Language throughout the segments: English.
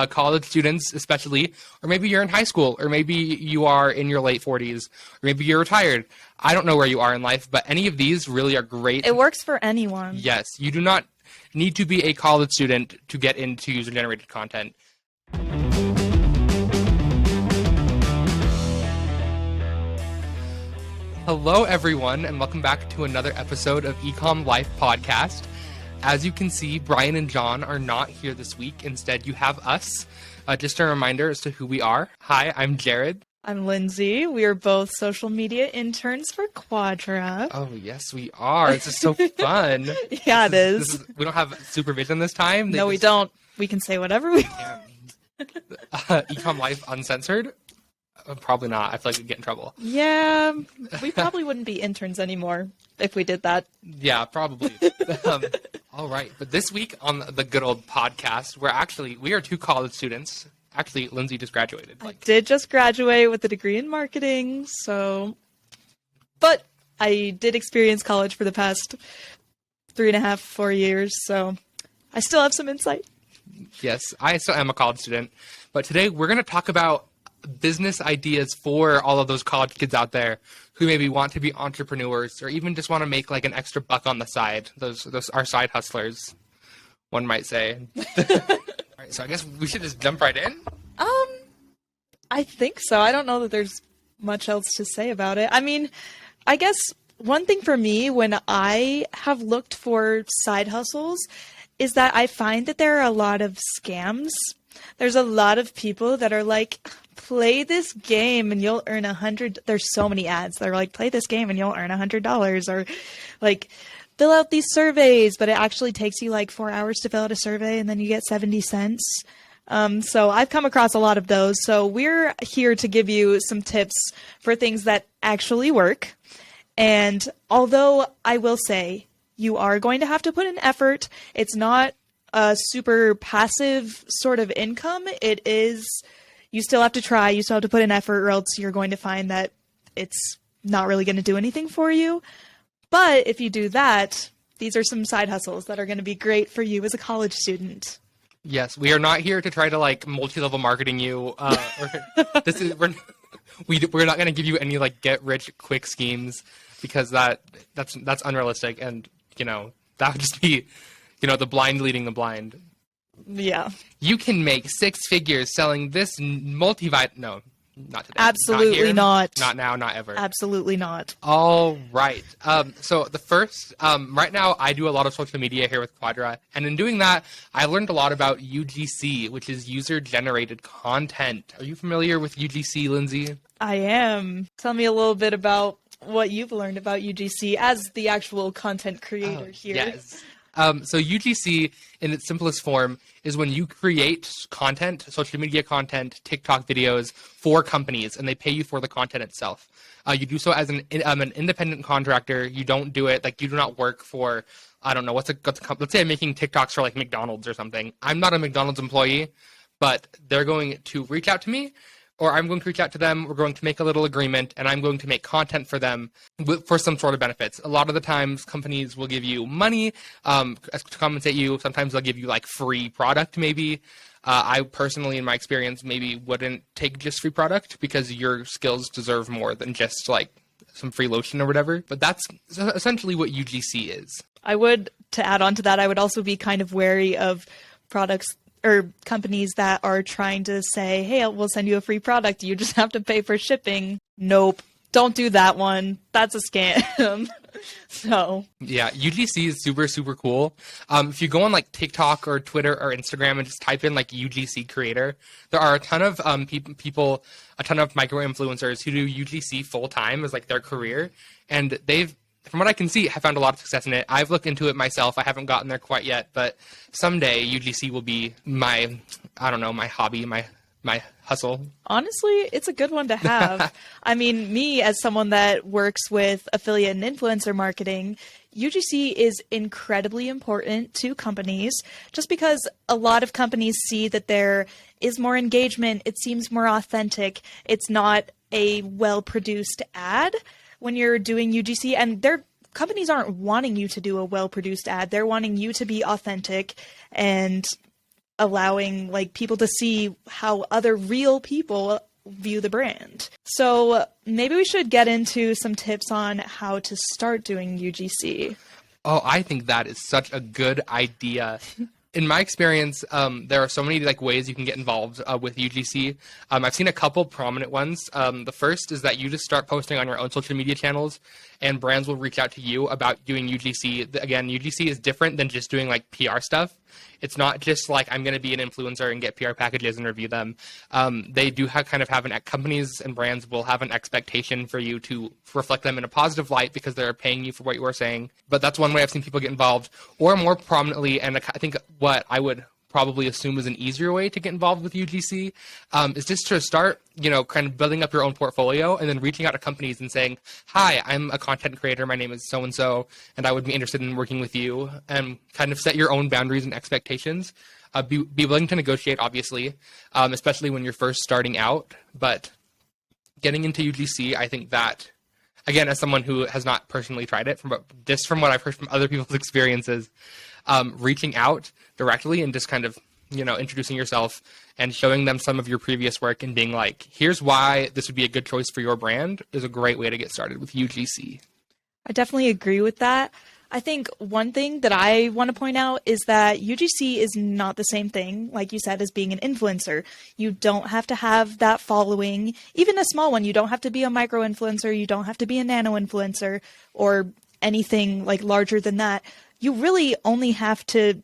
college students especially, or maybe you're in high school, or maybe you are in your late 40s, or maybe you're retired. I don't know where you are in life, but any of these really are great. It works for anyone. Yes, you do not need to be a college student to get into user-generated content. Hello, everyone, and welcome back to another episode of Ecom Life podcast. As you can see, Brian and John are not here this week. Instead, you have us. Just a reminder as to who we are. Hi, I'm Jared. I'm Lindsay. We are both social media interns for Quadra. Oh, yes, we are. This is so fun. Yeah, it is. We don't have supervision this time. We don't. We can say whatever we want. Ecom Life uncensored? Probably not. I feel like we'd get in trouble. Yeah, we probably wouldn't be interns anymore if we did that. Yeah, probably. All right. But this week on the good old podcast, we are two college students. Actually, Lindsay just graduated. I did just graduate with a degree in marketing, but I did experience college for the past 3.5, 4 years, so I still have some insight. Yes, I still am a college student. But today we're going to talk about business ideas for all of those college kids out there who maybe want to be entrepreneurs or even just want to make like an extra buck on the side. Those are side hustlers, one might say. All right, so I guess we should just jump right in. I think so. I don't know that there's much else to say about it. I mean, I guess one thing for me when I have looked for side hustles is that I find that there are a lot of scams. There's a lot of people that are like, play this game and you'll earn $100. There's so many ads that are like, play this game and you'll earn $100, or like, fill out these surveys, but it actually takes you like 4 hours to fill out a survey and then you get 70 cents. So I've come across a lot of those. So we're here to give you some tips for things that actually work. And although I will say you are going to have to put in effort, it's not a super passive sort of income. It is, you still have to try, you still have to put in effort, or else you're going to find that it's not really going to do anything for you. But if you do that, these are some side hustles that are going to be great for you as a college student. Yes, we are not here to try to like multi-level marketing you. We're not going to give you any like get rich quick schemes, because that's unrealistic, and that would just be the blind leading the blind. Yeah. You can make 6 figures selling this No, not today. Absolutely not. Not now, not ever. Absolutely not. All right. So the first, right now I do a lot of social media here with Quadra. And in doing that, I learned a lot about UGC, which is user-generated content. Are you familiar with UGC, Lindsay? I am. Tell me a little bit about what you've learned about UGC as the actual content creator here. Yes. So UGC, in its simplest form, is when you create content, social media content, TikTok videos for companies, and they pay you for the content itself. You do so as an independent contractor. You don't do it, like, you do not work for, I don't know, let's say I'm making TikToks for like McDonald's or something. I'm not a McDonald's employee, but they're going to reach out to me, or I'm going to reach out to them, we're going to make a little agreement, and I'm going to make content for them for some sort of benefits. A lot of the times, companies will give you money to compensate you. Sometimes they'll give you, like, free product, maybe. I personally, in my experience, maybe wouldn't take just free product, because your skills deserve more than just, like, some free lotion or whatever. But that's essentially what UGC is. To add on to that, I would also be kind of wary of products or companies that are trying to say, hey, we'll send you a free product, you just have to pay for shipping. Nope. Don't do that one. That's a scam. So yeah, UGC is super, super cool. If you go on like TikTok or Twitter or Instagram and just type in like UGC creator, there are a ton of people, a ton of micro influencers who do UGC full time as like their career. And from what I can see, have found a lot of success in it. I've looked into it myself. I haven't gotten there quite yet, but someday UGC will be my hobby, my hustle. Honestly, it's a good one to have. I mean, me as someone that works with affiliate and influencer marketing, UGC is incredibly important to companies just because a lot of companies see that there is more engagement. It seems more authentic. It's not a well-produced ad when you're doing UGC, and their companies aren't wanting you to do a well-produced ad. They're wanting you to be authentic and allowing like people to see how other real people view the brand. So maybe we should get into some tips on how to start doing UGC. Oh, I think that is such a good idea. In my experience, there are so many like ways you can get involved with UGC. I've seen a couple prominent ones. The first is that you just start posting on your own social media channels, and brands will reach out to you about doing UGC. Again, UGC is different than just doing like PR stuff. It's not just like I'm going to be an influencer and get PR packages and review them. They do have companies and brands will have an expectation for you to reflect them in a positive light because they're paying you for what you are saying. But that's one way I've seen people get involved. Or more prominently, and I think what I would probably assume is an easier way to get involved with UGC is just to start, kind of building up your own portfolio and then reaching out to companies and saying, hi, I'm a content creator. My name is so-and-so, and I would be interested in working with you, and kind of set your own boundaries and expectations. Be willing to negotiate, obviously, especially when you're first starting out. But getting into UGC, I think that, again, as someone who has not personally tried it, from what I've heard from other people's experiences, reaching out directly and just kind of, introducing yourself and showing them some of your previous work and being like, here's why this would be a good choice for your brand is a great way to get started with UGC. I definitely agree with that. I think one thing that I want to point out is that UGC is not the same thing, like you said, as being an influencer. You don't have to have that following, even a small one. You don't have to be a micro influencer. You don't have to be a nano influencer or anything like larger than that. You really only have to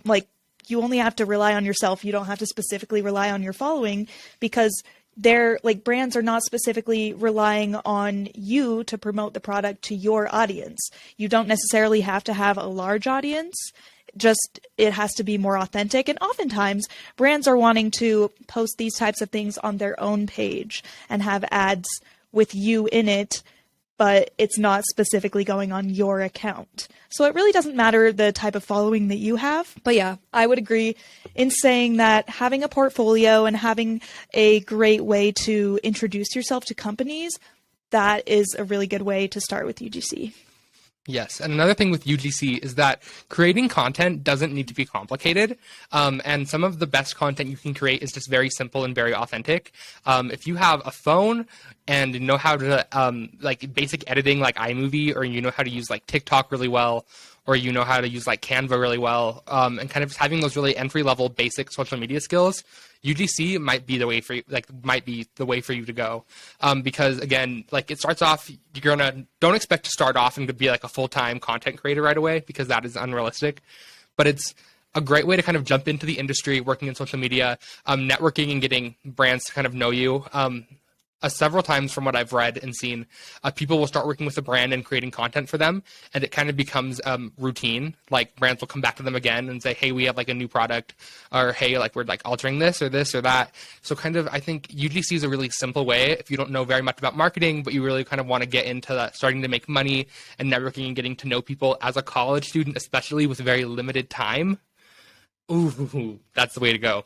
rely on yourself. You don't have to specifically rely on your following, because brands are not specifically relying on you to promote the product to your audience. You don't necessarily have to have a large audience. Just it has to be more authentic. And oftentimes brands are wanting to post these types of things on their own page and have ads with you in it, but it's not specifically going on your account. So it really doesn't matter the type of following that you have. But yeah, I would agree in saying that having a portfolio and having a great way to introduce yourself to companies, that is a really good way to start with UGC. Yes, and another thing with UGC is that creating content doesn't need to be complicated, and some of the best content you can create is just very simple and very authentic. If you have a phone and know how to like basic editing like iMovie, or you know how to use like TikTok really well, or you know how to use like Canva really well, and kind of just having those really entry-level basic social media skills, UGC might be the way for you to go. Because again, like it starts off, don't expect to start off and to be like a full-time content creator right away, because that is unrealistic. But it's a great way to kind of jump into the industry, working in social media, networking and getting brands to kind of know you. Several times from what I've read and seen, people will start working with a brand and creating content for them, and it kind of becomes routine. Like brands will come back to them again and say, hey, we have like a new product, or hey, like we're like altering this or that. So kind of, I think UGC is a really simple way if you don't know very much about marketing, but you really kind of want to get into that, starting to make money and networking and getting to know people as a college student, especially with very limited time. Ooh, that's the way to go.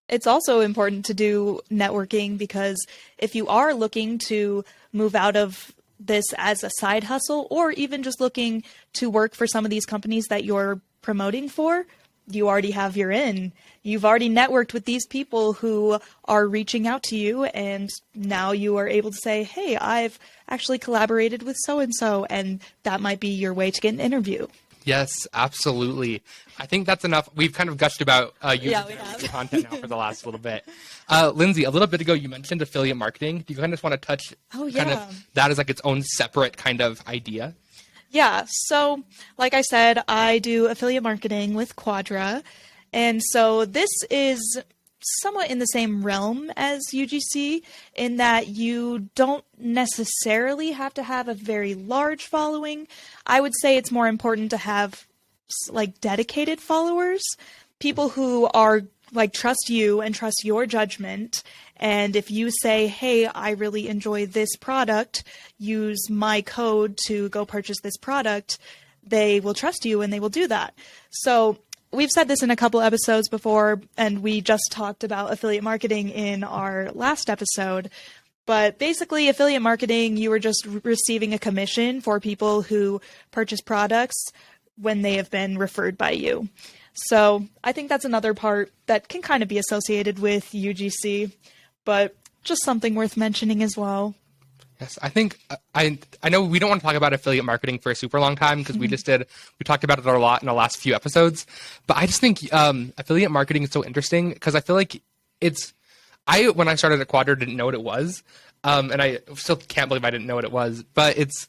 It's also important to do networking, because if you are looking to move out of this as a side hustle, or even just looking to work for some of these companies that you're promoting for, you already have your in. You've already networked with these people who are reaching out to you, and now you are able to say, hey, I've actually collaborated with so-and-so, and that might be your way to get an interview. Yes, absolutely. I think that's enough. We've kind of gushed about content now for the last little bit. Lindsay, a little bit ago, you mentioned affiliate marketing. Do you kind of want to touch kind of that as like its own separate kind of idea? Yeah. So like I said, I do affiliate marketing with Quadra. And so this is somewhat in the same realm as UGC, in that you don't necessarily have to have a very large following. I would say it's more important to have like dedicated followers, people who are like trust you and trust your judgment. And if you say, hey, I really enjoy this product, use my code to go purchase this product, they will trust you and they will do that. So we've said this in a couple episodes before, and we just talked about affiliate marketing in our last episode. But basically, affiliate marketing, you are just receiving a commission for people who purchase products when they have been referred by you. So I think that's another part that can kind of be associated with UGC, but just something worth mentioning as well. Yes, I think I know we don't want to talk about affiliate marketing for a super long time because we talked about it a lot in the last few episodes, but I just think affiliate marketing is so interesting because I feel like when I started at Quadra didn't know what it was, and I still can't believe I didn't know what it was, but it's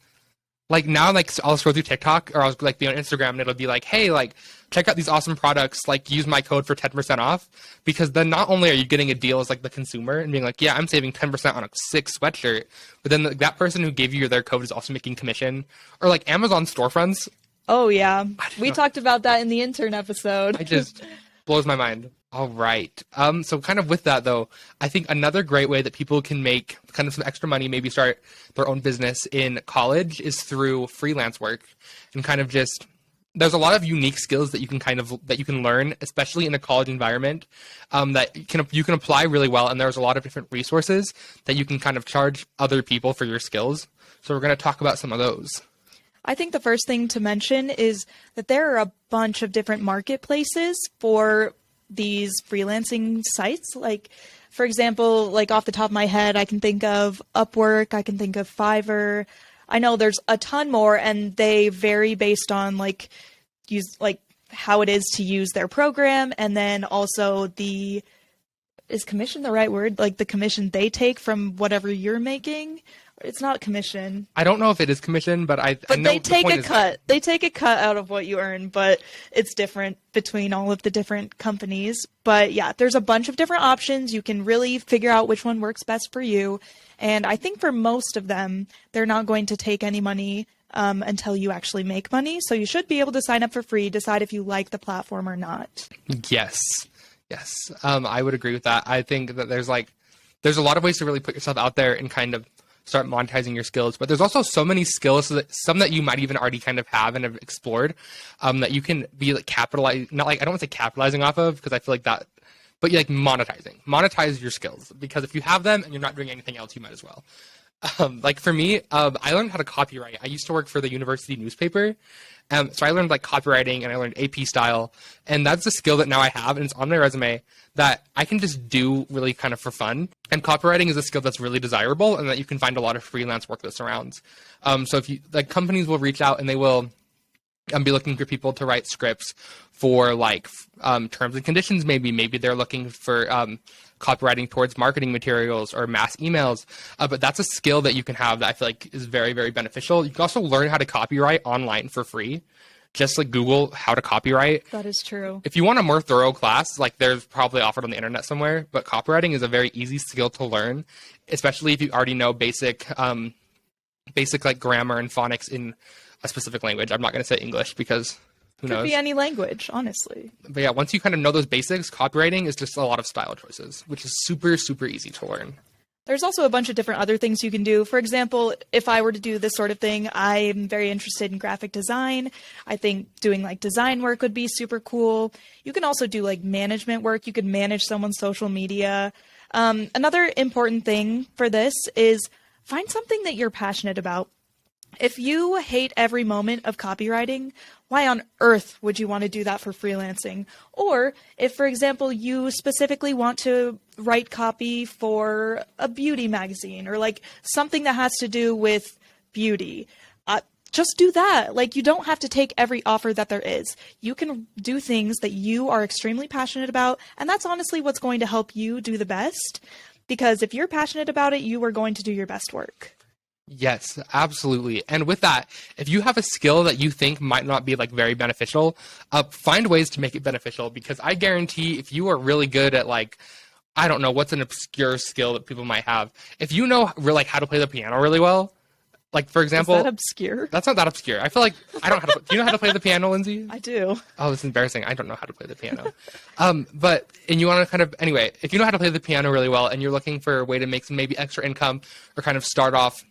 like now, like I'll scroll through TikTok or I'll like be on Instagram and it'll be like, hey, like check out these awesome products, like use my code for 10% off. Because then not only are you getting a deal as like the consumer and being like, yeah, I'm saving 10% on a sick sweatshirt, but then that person who gave you their code is also making commission. Or like Amazon storefronts. Oh yeah, we talked about that in the intern episode. It just blows my mind. All right. So kind of with that though, I think another great way that people can make kind of some extra money, maybe start their own business in college is through freelance work and kind of just, there's a lot of unique skills that you can learn, especially in a college environment, that you can apply really well. And there's a lot of different resources that you can kind of charge other people for your skills. So we're going to talk about some of those. I think the first thing to mention is that there are a bunch of different marketplaces for these freelancing sites. Like, for example, like off the top of my head, I can think of Upwork, I can think of Fiverr. I know there's a ton more, and they vary based on like how it is to use their program, and then also is commission the right word? Like the commission they take from whatever you're making. It's not commission. I don't know if it is commission, but I know they take a cut. They take a cut out of what you earn, but it's different between all of the different companies. But yeah, there's a bunch of different options. You can really figure out which one works best for you. And I think for most of them, they're not going to take any money until you actually make money. So you should be able to sign up for free, decide if you like the platform or not. Yes. I would agree with that. I think that there's a lot of ways to really put yourself out there and kind of start monetizing your skills, but there's also so many skills some that you might even already kind of have and have explored, that you can be like I don't want to say capitalizing off of because I feel like that, but like monetize your skills, because if you have them and you're not doing anything else, you might as well. Like for me, I learned how to copyright. I used to work for the university newspaper. So I learned like copywriting and I learned AP style, and that's a skill that now I have and it's on my resume that I can just do really kind of for fun. And copywriting is a skill that's really desirable and that you can find a lot of freelance work that surrounds. So if you like, companies will reach out and they will be looking for people to write scripts for like terms and conditions. Maybe they're looking for copywriting towards marketing materials or mass emails. But that's a skill that you can have that I feel like is very, very beneficial. You can also learn how to copyright online for free. Just like Google how to copyright. That is true. If you want a more thorough class, like there's probably offered on the internet somewhere, but copywriting is a very easy skill to learn, especially if you already know basic like grammar and phonics in a specific language. I'm not going to say English because who knows? Could be any language, honestly. But yeah, once you kind of know those basics, copywriting is just a lot of style choices, which is super, super easy to learn. There's also a bunch of different other things you can do. For example, if I were to do this sort of thing, I'm very interested in graphic design. I think doing like design work would be super cool. You can also do like management work. You could manage someone's social media. Another important thing for this is find something that you're passionate about. If you hate every moment of copywriting, why on earth would you want to do that for freelancing? Or if, for example, you specifically want to write copy for a beauty magazine or like something that has to do with beauty, just do that. Like, you don't have to take every offer that there is. You can do things that you are extremely passionate about, and that's honestly what's going to help you do the best. Because if you're passionate about it, you are going to do your best work. Yes, absolutely. And with that, if you have a skill that you think might not be like very beneficial, find ways to make it beneficial, because I guarantee if you are really good at like, I don't know, what's an obscure skill that people might have. If you know like how to play the piano really well, like for example, is that obscure? That's not that obscure. I feel like I don't know how to. Do you know how to play the piano, Lindsay? I do. Oh, it's embarrassing. I don't know how to play the piano. And you want to kind of anyway, if you know how to play the piano really well and you're looking for a way to make some maybe extra income or kind of start off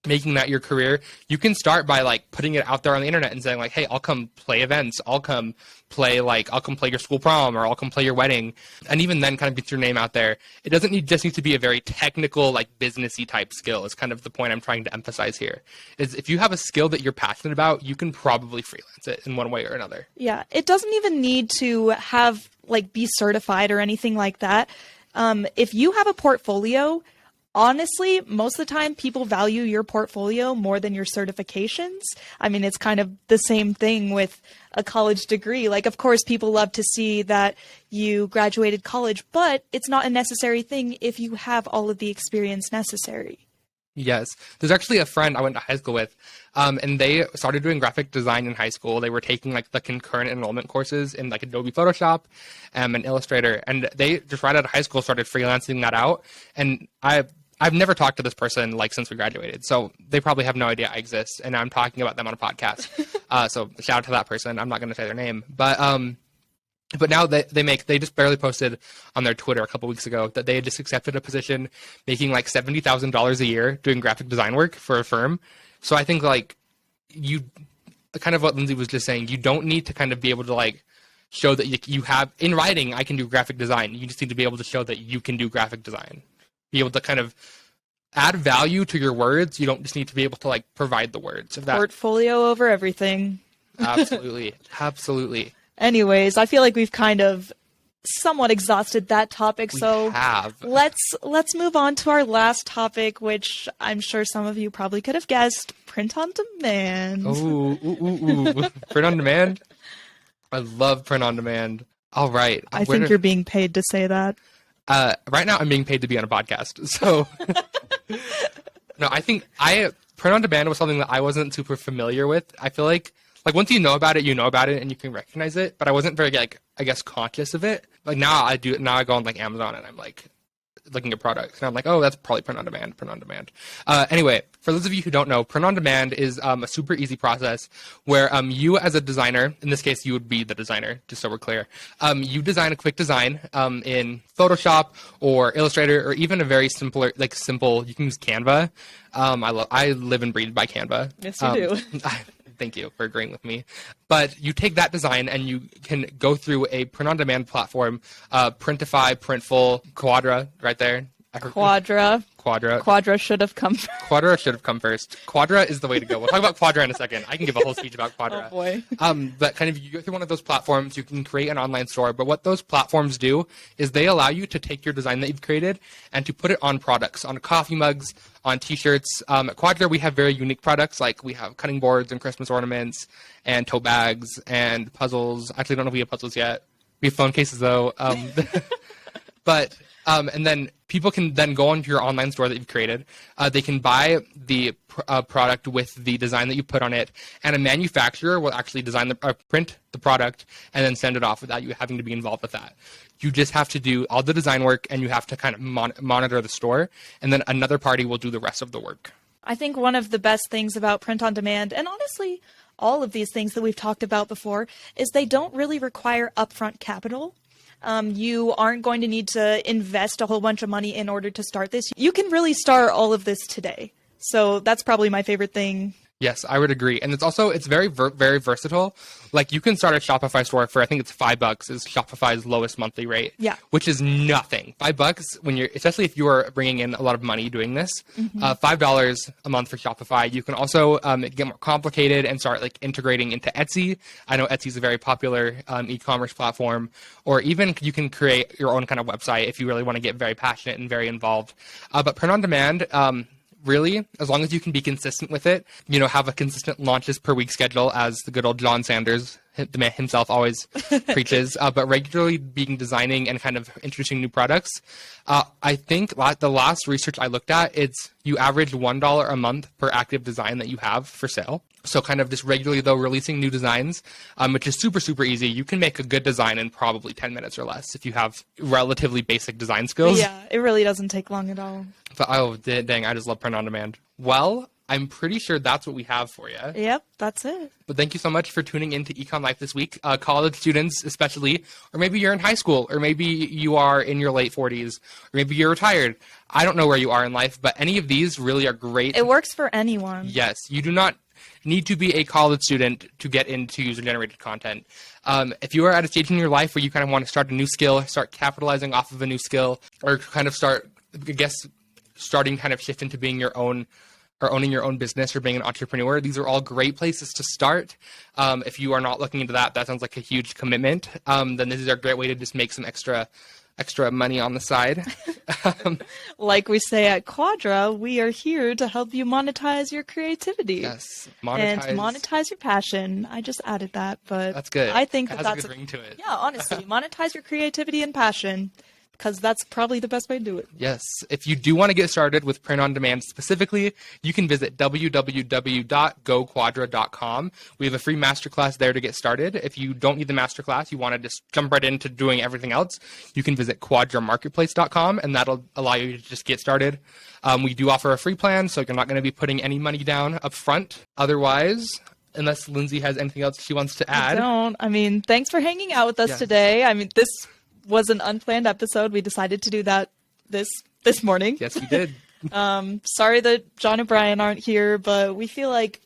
making that your career, you can start by like putting it out there on the internet and saying like, hey, I'll come play events, I'll come play your school prom, or I'll come play your wedding. And even then kind of get your name out there. It doesn't just need to be a very technical, like businessy type skill is kind of the point I'm trying to emphasize here. Is if you have a skill that you're passionate about, you can probably freelance it in one way or another. Yeah, it doesn't even need to have like be certified or anything like that. If you have a portfolio, honestly, most of the time people value your portfolio more than your certifications. I mean, it's kind of the same thing with a college degree. Like, of course, people love to see that you graduated college, but it's not a necessary thing if you have all of the experience necessary. Yes. There's actually a friend I went to high school with, and they started doing graphic design in high school. They were taking like the concurrent enrollment courses in like Adobe Photoshop and Illustrator, and they just right out of high school started freelancing that out. And I've never talked to this person like since we graduated, so they probably have no idea I exist, and I'm talking about them on a podcast. So shout out to that person. I'm not going to say their name, but now they just barely posted on their Twitter a couple weeks ago that they had just accepted a position making like $70,000 a year doing graphic design work for a firm. So I think like you kind of what Lindsay was just saying, you don't need to kind of be able to like show that you have in writing, I can do graphic design. You just need to be able to show that you can do graphic design. Be able to kind of add value to your words. You don't just need to be able to like provide the words. Portfolio over everything. Absolutely. Absolutely. Anyways, I feel like we've kind of somewhat exhausted that topic. Let's move on to our last topic, which I'm sure some of you probably could have guessed: print on demand. Ooh. Print on demand? I love print on demand. All right. I think you're being paid to say that. Right now I'm being paid to be on a podcast. So no, I think print on demand was something that I wasn't super familiar with. I feel like once you know about it and you can recognize it, but I wasn't very like, I guess, conscious of it. Like now I do it. Now I go on like Amazon and I'm like looking at products and I'm like, oh, that's probably print on demand. Anyway, for those of you who don't know, print on demand is a super easy process where you as a designer, in this case, you would be the designer, just so we're clear. You design a quick design in Photoshop or Illustrator or even a very simple, you can use Canva. I live and breathe by Canva. Yes, you do. Thank you for agreeing with me. But you take that design and you can go through a print-on-demand platform, Printify, Printful, Quadra, right there. Quadra should have come first. Quadra should have come first. Quadra is the way to go. We'll talk about Quadra in a second. I can give a whole speech about Quadra. Oh, boy. But kind of you go through one of those platforms, you can create an online store. But what those platforms do is they allow you to take your design that you've created and to put it on products, on coffee mugs, on T-shirts. At Quadra, we have very unique products. Like we have cutting boards and Christmas ornaments and tote bags and puzzles. Actually, I don't know if we have puzzles yet. We have phone cases, though. But and then people can then go onto your online store that you've created. They can buy the product with the design that you put on it, and a manufacturer will actually print the product and then send it off without you having to be involved with that. You just have to do all the design work, and you have to kind of monitor the store, and then another party will do the rest of the work. I think one of the best things about print on demand, and honestly, all of these things that we've talked about before, is they don't really require upfront capital. You aren't going to need to invest a whole bunch of money in order to start this. You can really start all of this today. So that's probably my favorite thing. Yes, I would agree. And it's very, very versatile. Like you can start a Shopify store for, I think it's $5 is Shopify's lowest monthly rate. Yeah. Which is nothing. $5 especially if you are bringing in a lot of money doing this, $5 a month for Shopify. You can also get more complicated and start like integrating into Etsy. I know Etsy is a very popular e-commerce platform, or even you can create your own kind of website if you really want to get very passionate and very involved. But print on demand, really, as long as you can be consistent with it, have a consistent launches per week schedule, as the good old John Sanders, the man himself, always preaches, but regularly designing and kind of introducing new products. I think the last research I looked at, it's you average $1 a month per active design that you have for sale. So kind of just regularly, though, releasing new designs, which is super, super easy. You can make a good design in probably 10 minutes or less if you have relatively basic design skills. Yeah, it really doesn't take long at all. But, oh, dang, I just love print on demand. Well, I'm pretty sure that's what we have for you. Yep, that's it. But thank you so much for tuning into Ecom Life this week. College students especially, or maybe you're in high school, or maybe you are in your late 40s, or maybe you're retired. I don't know where you are in life, but any of these really are great. It works for anyone. Yes, you do not need to be a college student to get into user-generated content. If you are at a stage in your life where you kind of want to start a new skill, start capitalizing off of a new skill, or kind of start, I guess, starting kind of shift into being your own or owning your own business or being an entrepreneur, these are all great places to start. If you are not looking into that, that sounds like a huge commitment. Then this is a great way to just make some extra money on the side. Like we say at Quadra, we are here to help you monetize your creativity. Yes, and monetize your passion. I just added that, but that's good. I think that's that's a good ring to it. Yeah, honestly, monetize your creativity and passion, because that's probably the best way to do it. Yes. If you do want to get started with print on demand specifically, you can visit www.goquadra.com. We have a free masterclass there to get started. If you don't need the masterclass, you want to just jump right into doing everything else, you can visit quadramarketplace.com, and that'll allow you to just get started. We do offer a free plan, so you're not going to be putting any money down up front. Otherwise, unless Lindsay has anything else she wants to add. I don't. I mean, thanks for hanging out with us today. I mean, this was an unplanned episode. We decided to do that this morning. Yes, we did. Sorry that John and Brian aren't here, but I feel like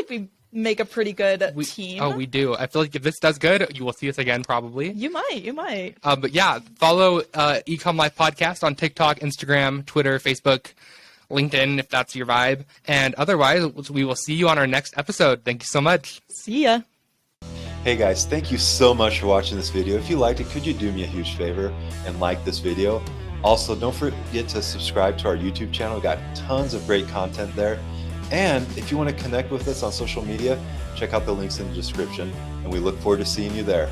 we make a pretty good team. Oh, we do. I feel like if this does good, you will see us again probably. You might. But yeah, follow Ecom Life Podcast on TikTok, Instagram, Twitter, Facebook, LinkedIn, if that's your vibe. And otherwise, we will see you on our next episode. Thank you so much. See ya. Hey guys, thank you so much for watching this video. If you liked it, could you do me a huge favor and like this video? Also, don't forget to subscribe to our YouTube channel. We've got tons of great content there. And if you want to connect with us on social media, check out the links in the description. And we look forward to seeing you there.